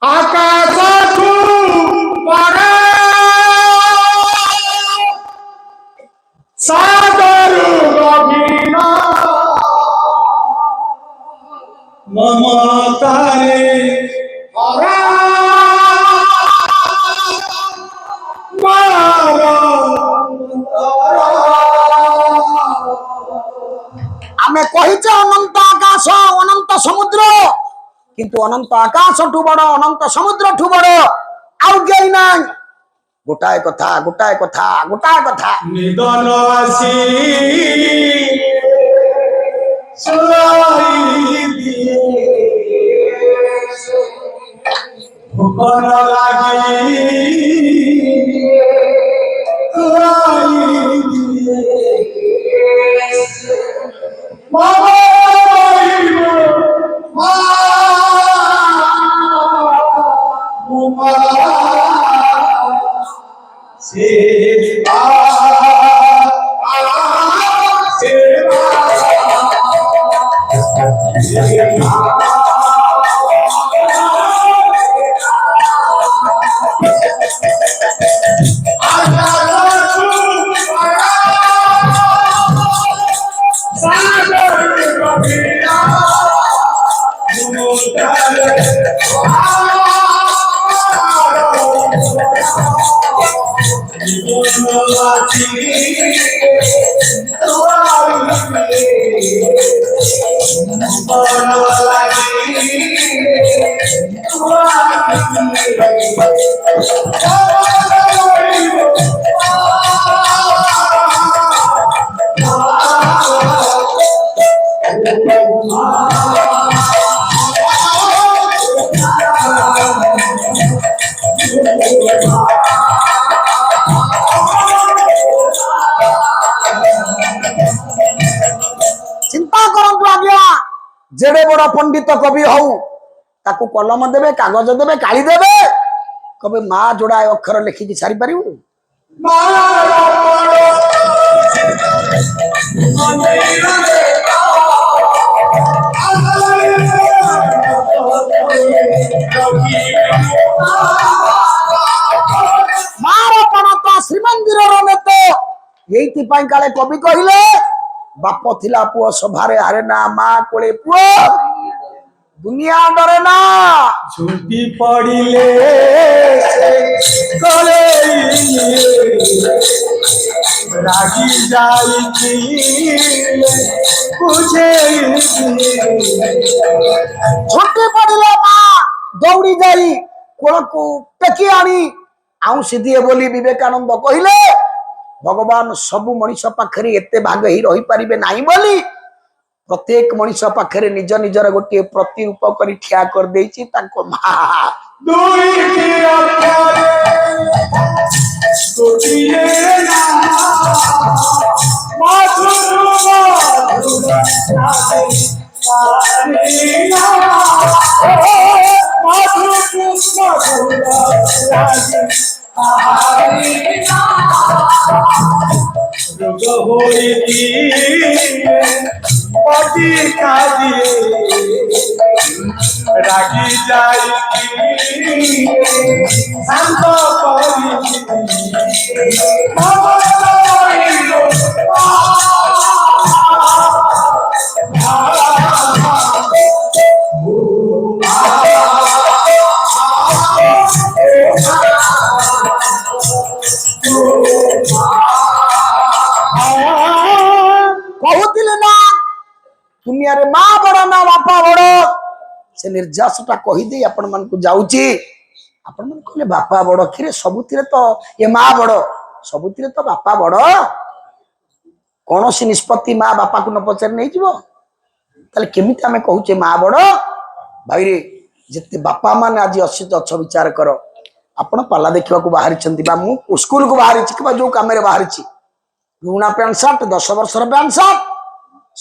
ଆକାଶଠୁ ପଡ଼େ ସାଗରୁ ଗଭୀର ମମତାରେ ଭରା ଆମେ କହିଛେ ଅନନ୍ତ ଆକାଶ ଅନନ୍ତ ସମୁଦ୍ର, କିନ୍ତୁ ଅନନ୍ତ ଆକାଶଠୁ ବଡ ଅନନ୍ତ ସମୁଦ୍ରଠୁ ବଡ ଆଉ କେହି ନାହିଁ। ଗୋଟାଏ କଥା ଗୋଟାଏ କଥା ଗୋଟାଏ କଥା। ନିଦନ ଆସି ସୁରାଇ ଦିଏ ଭୁବନ ଲାଗି ଚିନ୍ତା କରନ୍ତୁ ଆଜ୍ଞା, ଯେଡେ ବଡ ପଣ୍ଡିତ କବି ହଉ ତାକୁ କଲମ ଦେବେ, କାଗଜ ଦେବେ, କାଳି ଦେବେ, କବେ ମା ଯୋଡାଏ ଅକ୍ଷର ଲେଖିକି ସାରିପାରିବୁ? ମାର ପଣତ ଶ୍ରୀମନ୍ଦିରର ନେତ। ଏଇଥିପାଇଁ କାଳେ କବି କହିଲେ, ବାପ ଥିଲା ପୁଅ ସଭାରେ ହାରେ ନା, ମା କୋଳେ ପୁଅ ଦୁନିଆ ଡରେ ନା। ଝୁଣ୍ଟି ପଡ଼ିଲେ ରାଗି ଯାଇଛି ଝୁଣ୍ଟି ପଡିଲେ ମା ଦୌଡ଼ି ଯାଇ କୋଳକୁ ଟେକି ଆଣି ଆଉଁସି ଦିଏ ବୋଲି ବିବେକାନନ୍ଦ କହିଲେ। ଭଗବାନ ସବୁ ମଣିଷ ପାଖରେ ଏତେ ଭାଗ ହେଇ ରହିପାରିବେ ନାହିଁ ବୋଲି ପ୍ରତ୍ୟେକ ମଣିଷ ପାଖରେ ନିଜ ନିଜର ଗୋଟିଏ ପ୍ରତିରୂପ କରି ଠିଆ କରିଦେଇଛି ତାଙ୍କ ମା। রাগি যাই শান্ত କହୁଥିଲେ ନା ଦୁନିଆରେ ମା ବଡ ନା ବାପା ବଡ। ସେ ନିର୍ଯାସଟା କହିଦେଇ ଆପଣ ମାନଙ୍କୁ ଯାଉଛି। ଆପଣ ମାନେ କହିଲେ ବାପା ବଡ କ୍ଷୀରେ ସବୁଥିରେ ତ ଏ ମା ବଡ, ସବୁଥିରେ ତ ବାପା ବଡ। କୌଣସି ନିଷ୍ପତ୍ତି ମା ବାପାକୁ ନ ପଚାରି ନେଇଯିବ? ତାହେଲେ କେମିତି ଆମେ କହୁଛେ ମା ବଡ? ଭାଇରେ ଯେତେ ବାପା ମାନେ ଆଜି ଅଛ ବିଚାର କର। ଆପଣ ପାଲା ଦେଖିବାକୁ ବାହାରିଛନ୍ତି ବା ମୁଁ ସ୍କୁଲକୁ ବାହାରିଛି କିମ୍ବା ଯୋଉ କାମରେ ବାହାରିଛି, ପୁରୁଣା ପ୍ୟାଣ୍ଟ ସାର୍ଟ 10 ବର୍ଷର ପ୍ୟାଣ୍ଟ ସାର୍ଟ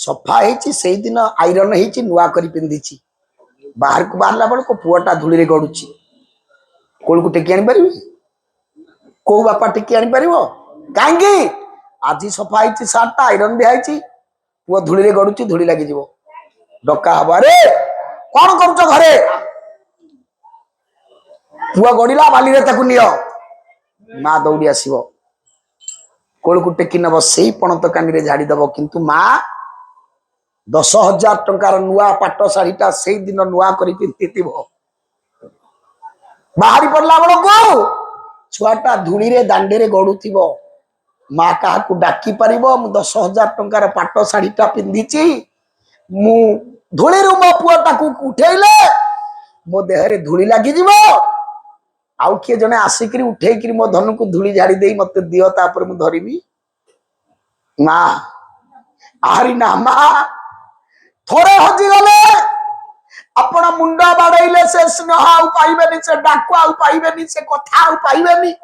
ସଫା ହେଇଛି, ସେଇଦିନ ଆଇରନ୍ ହେଇଛି, ନୂଆ କରି ପିନ୍ଧିଛି। ବାହାରକୁ ବାହାରିଲା ବେଳକୁ ପୁଅଟା ଧୂଳିରେ ଗଡୁଛି। କୋଳକୁ ଟେକି ଆଣିପାରିବି? କୋଉ ବାପା ଟେକି ଆଣିପାରିବ? କାହିଁକି? ଆଜି ସଫା ହେଇଛି ସାର୍ଟଟା, ଆଇରନ୍ ଦିଆ ହେଇଛି, ପୁଅ ଧୂଳିରେ ଗଡୁଛି, ଧୂଳି ଲାଗିଯିବ। ଡକା ହବ, ଆରେ କଣ କରୁଛ ଘରେ? पुआ गड़िला बाली ताकू नियो माँ दौड़ी आसब कोलू टेकी नब से पणत कानी झाड़ीदब किंतु माँ 10,000 टंकार नुआ पाट शाढ़ीटा से दिन नुआ कर पिंधिथिब बाहरी पड़ला बेल को छुआटा धूली रे दांडे रे गड़ुथिब माँ क्या डाकी पार 10,000 टंकार पाट शाढ़ीटा पिंधिची मु धूली मो पुआटा उठेले मो देहरे धूली लगिज आउ किए जने आसिक उठे मो धनु को धूली झाड़ी दे मत दियो तापर मु धरमी माँ आहरी ना माँ थोड़े हजिगले आपण मुंड बाड़े से स्नेह आउ पाइबेनी से डाक आउ पाइबेनी से कथा आउ पाइबेनी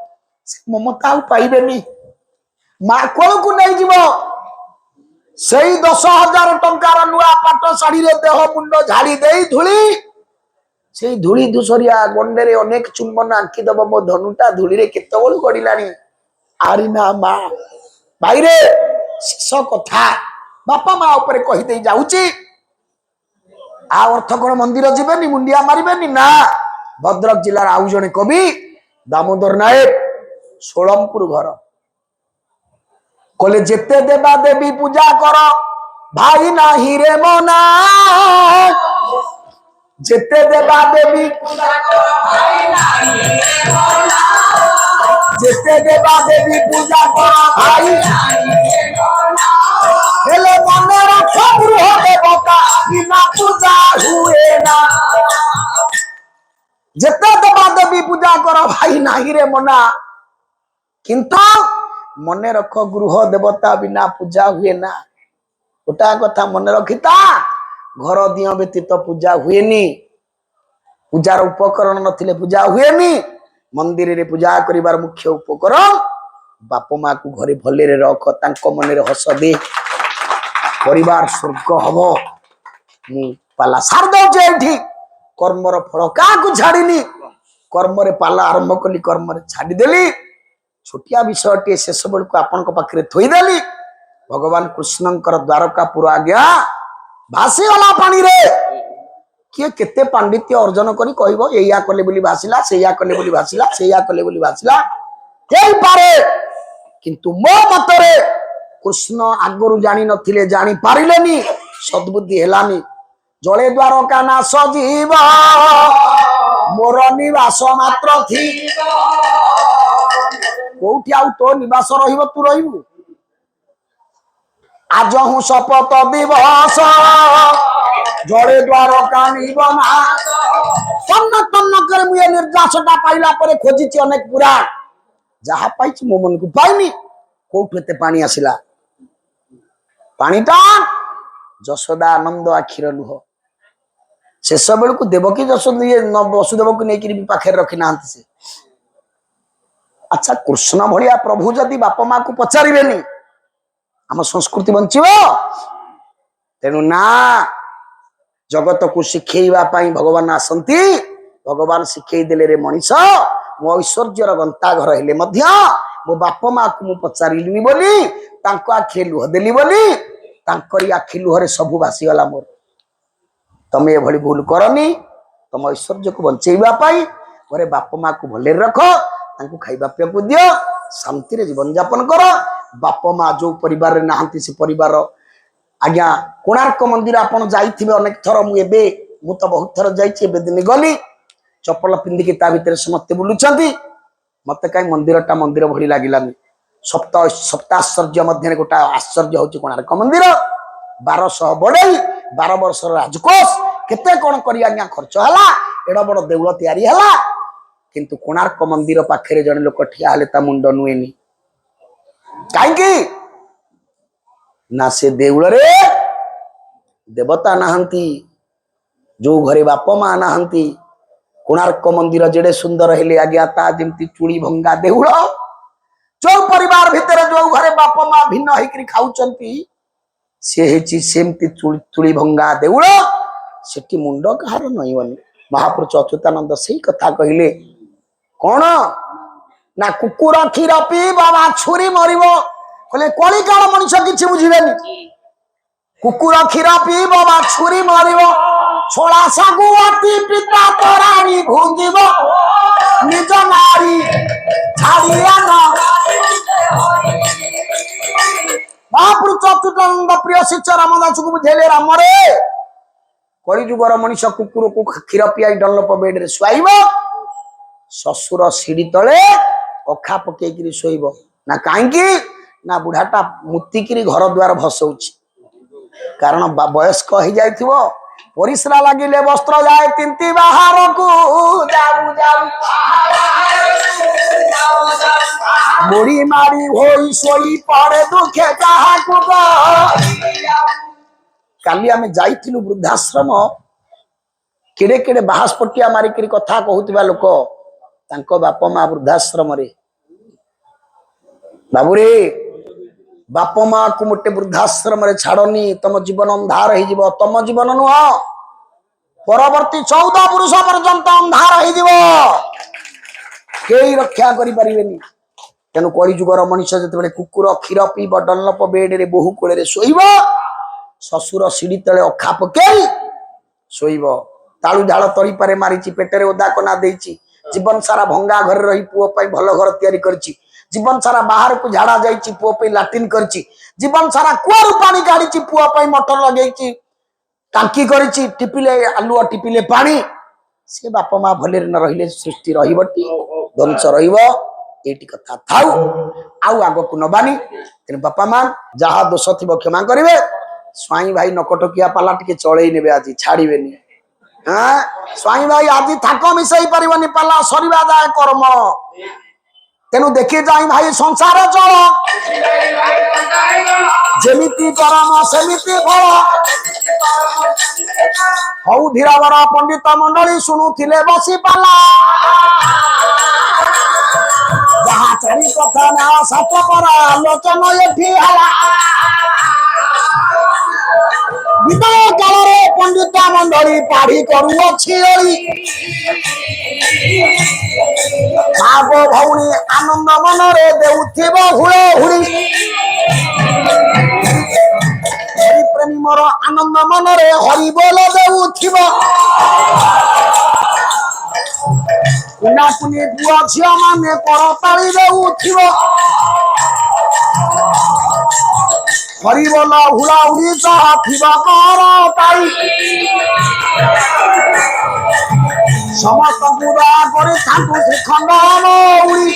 से ममता आउ पाइबेनी माँ कोल को नहीं जीव से 10,000 टंकार नुआ पाट शाढ़ी रे देह मुंड झाड़ी दे धूली से धूली धूसरिया गंडे रे अनेक चुंबन आंकी दब मो धनुटा धूली रे केते बळ गड़िलानी आरी ना माँ भाई रे शेष कथा बापा माँ ऊपर कही दे जाउची आ अर्थ कोन मंदिर जीवेनी मुंडिया मारिबेनी ना भद्रक जिलार आउ जने कवि दामोदर नायक सोलमपुर घर कहले जेते देवा देवी पूजा कर भाई नाही रे मना जेते देवा देवी पूजा कर भाई नाही रे मना जेते देवा देवी पूजा कर भाई नाही रे मना हेले मने रख गृह देवता बिना पूजा हुए ना जेते देवा देवी पूजा कर भाई नाही रे मना किंतु मने रख गृह देवता बिना पूजा हुए ना गोटा कथा मन रखिता घर दिया व्यतीत पूजा हुएनी पूजार उपकरण नथिले पूजा हुएनी मंदिर रे पूजा करिवार मुख्य उपकरण बाप माँ को घरे भले रे रख तांको मन रे हस दे परिवार स्वर्ग हबो मु पाला सार दउचे एठी कर्मर फल का को छाड़ीनी कर्म रे पाला आरंभ कली कर्म रे छाड़ी देली छोटिया विषयटे शेष बेल को आपण पाखे थोईदेली भगवान कृष्णंकर द्वारकापुर आज्ञा भासी गला पानी रे किए केते पांडित्य अर्जन करी कहबो एया कले बोली भासिला सेया कले बोली भासिला सेया कले बोली भासिला हेई पारे किंतु मो मतरे कृष्ण आगरु जानी नथिले जानी पारिलेनी सद्बुद्धि हेलानी जले द्वारका ना सजीव मोर निवास मात्र थी कोठी आउ तो निवास रहिबो तू रहिबु आज हूँ शपथ दिवस जड़े द्वारका निबना तन्न तन्न कर मुए निर्जासटा पाइला परे खोजिछि अनेक पुराण जहा पाइछि मो मन को पाइनी कोठेते पानी आसिला पानीटा जशोदा आनंद आखिर लुह शेष बेल को देवकी जशोदा वसुदेव को नहीं पाखे रखी ना से अच्छा कृष्ण भलिया प्रभु जदि बाप माँ को पचारे आम संस्कृति बंचब तेणु ना जगत को शिखेवा भगवान आसती भगवान शिखे देले रे मनीष मो ऐश्वर्यर गंता घर हेले मध्य मो बाप माँ को मु पचारिली बोली आखि लुह देली बोली आखि लुहरे सबू भासीगला मोर तमे एभली भूल करनी तुम ऐश्वर्य को बंचेवाई घरे बाप माँ को भले रख खाइबा पिया दियो शांति रे जीवन यापन कर बाप माँ जो परिवार रे नाहंती से परिवार आज्ञा कोणार्क मंदिर आपन जाइथिबे अनेक थर मु तो बहुत थर जाइछि दिन गली चप्पल पिंधिकी ता भितर समस्ते बुलुचंती मते काई मंदिरटा मंदिर भली लागिलानी सप्ताश्चर्य मध्य गोटा आश्चर्य होची कोणार्क मंदिर 1200 बड़ई 12 वर्ष राजकोष केते कोन करी आज्ञा खर्च हला एडा बड़ देउळ तयारी हला किंतु कोणार्क मंदिर पाखे जड़े लोक ठिया हेले ता मुंड नुएनी कहीं ना से देउल रे देवता नहांती जो घरे बाप माँ नहांती कोणार्क मंदिर जेडे सुंदर हेले आज्ञा ता जेमती चूड़ी भंगा देउल जो परिवार भितर जो घरे बाप माँ भिन्न होकर खाऊचंती से हेची सेमती चूड़ी भंगा देउल सेठी मुंड कहार नईवनी महापुरुष अच्युतानंद सही कथा कहले कौन ना कुकुर क्षीर पी बाबा छुरी मरिबो कहले कली काल मनुष्य किछि बुझिबेनी कुकुर क्षीर पी बाबा छुरी मरिबो छोड़ा सागु अति पिता तोरानी भुंजिबो ମହାପୁରୁଷ ଅଚ୍ୟୁତାନନ୍ଦ ପ୍ରିୟ ଶିଷ୍ୟ ରାମଦାସକୁ ବୁଝେଇଲେ, ରାମରେ କଳିଯୁଗର ମଣିଷ କୁକୁରକୁ କ୍ଷୀର ପିଆଇ ଡନଲପ ବେଡରେ ଶୁଆଇବ, ଶ୍ୱଶୁର ସିଡି ତଳେ ଅଖା ପକେଇକିରି ଶୋଇବ ନା? କାହିଁକି ନା ବୁଢାଟା ମୁତିକିରି ଘର ଦ୍ୱାର ଭସଉଛି। କାରଣ ବୟସ୍କ ହେଇଯାଇଥିବ, ପରିସ୍ରା ଲାଗିଲେ ବସ୍ତ୍ର ଯାଏ ତିନ୍ତି ବାହାରକୁ, ଯାଉ ଯାଉ ବୁଢୀ ମାଡି ହୋଇ ଶୋଇ ପଡେ ଦୁଃଖେ କାହାକୁ। କାଲି ଆମେ ଯାଇଥିଲୁ ବୃଦ୍ଧାଶ୍ରମ, କେଡେ କେଡେ ବାହାସପଟିଆ ମାରିକିରି କଥା କହୁଥିବା ଲୋକ, ତାଙ୍କ ବାପା ମା ବୃଦ୍ଧାଶ୍ରମରେ। ବାବୁରେ, ବାପ ମାକୁ ମୋଟେ ବୃଦ୍ଧାଶ୍ରମରେ ଛାଡନି, ତମ ଜୀବନ ଅନ୍ଧାର ହେଇଯିବ। ତମ ଜୀବନ ନୁହଁ, ପରବର୍ତ୍ତୀ 14 ପୁରୁଷ ପର୍ଯ୍ୟନ୍ତ ଅନ୍ଧାର ହେଇଯିବ, କେହି ରକ୍ଷା କରିପାରିବେନି। ତେଣୁ କଳିଯୁଗର ମଣିଷ ଯେତେବେଳେ କୁକୁର କ୍ଷୀର ପିଇବ, ଡନଲପ ବେଡରେ ବୋହୁ କୋଳରେ ଶୋଇବ, ଶ୍ୱଶୁର ସିଡି ତଳେ ଅଖା ପକେଇ ଶୋଇବ। ତାଳୁ ଝାଳ ତଳିପାରେ ମାରିଛି, ପେଟରେ ଓଦା କନା ଦେଇଛି, ଜୀବନ ସାରା ଭଙ୍ଗା ଘରେ ରହି ପୁଅ ପାଇଁ ଭଲ ଘର ତିଆରି କରିଛି, ଜୀବନ ସାରା ବାହାରକୁ ଝାଡା ଯାଇଛି, ପୁଅ ପାଇଁ ଲାଟ୍ରିନ୍ କରିଛି, ଜୀବନ ସାରା କୂଅରୁ ପାଣି କାଢିଛି, ପୁଅ ପାଇଁ ମଟର ଲଗେଇଛି, ଟାଙ୍କି କରିଛି, ଟିପିଲେ ଆଲୁଅ ଟିପିଲେ ପାଣି। ସେ ବାପା ମା ଭଲରେ ନ ରହିଲେ ସୃଷ୍ଟି ରହିବଟି, ଧ୍ୱଂସ ରହିବ। ଏଇଟି କଥା ଥାଉ, ଆଉ ଆଗକୁ ନବାନି। ତେଣୁ ବାପା ମା ଯାହା ଦୋଷ ଥିବ କ୍ଷମା କରିବେ। ସ୍ୱାଇଁ ଭାଇ ନକଟକିଆ ପାଲା ଟିକେ ଚଳେଇ ନେବେ, ଆଜି ଛାଡିବେନି। ସ୍ୱାଇଁ ଭାଇ ଆଜି ଥାକ ମିଶେଇ ପାରିବନି, ପାଲା ସରିବା ଯାଏ କର୍ମ। ତେଣୁ ଦେଖି ଯାଇ ଭାଇ ସଂସାର ଚଳ, ଯେମିତି କର୍ମ ସେମିତି ଫଳ। ହଉ ଧୀରବର ପଣ୍ଡିତ ମଣ୍ଡଳୀ ଶୁଣୁଥିଲେ ବସି ପାଲା, ଯାହା ଚାରି କଥା ନା ସାତ କର ଆଲୋଚନା ଏଠି ହେଲା। ବିଦାୟ କାଳରେ ପଣ୍ଡିତ ମଣ୍ଡଳୀ ପାଢି କରୁଅଛି ଓଳି, ଭାବ ଭଉଣୀ ଆନନ୍ଦ ମନରେ ଦେଉଥିବ ହୁଳ ହୁଳି। ପ୍ରେମୀ ମୋର ଆନନ୍ଦ ମନରେ ହରିବୋଲ ଦେଉଥିବ, କୁନା କୁନି ପୁଅ ଝିଅ ମାନେ କରତାଳି ଦେଉଥିବ। ହରିବୋଲ ହୁଳା ହୁଳି ଯାହା ଥିବ କର ପାଇ, ସମସ୍ତଙ୍କୁ ଦୟା କରି ତାଙ୍କୁ ଶ୍ରୀଖଣ୍ଡ ଉଳି।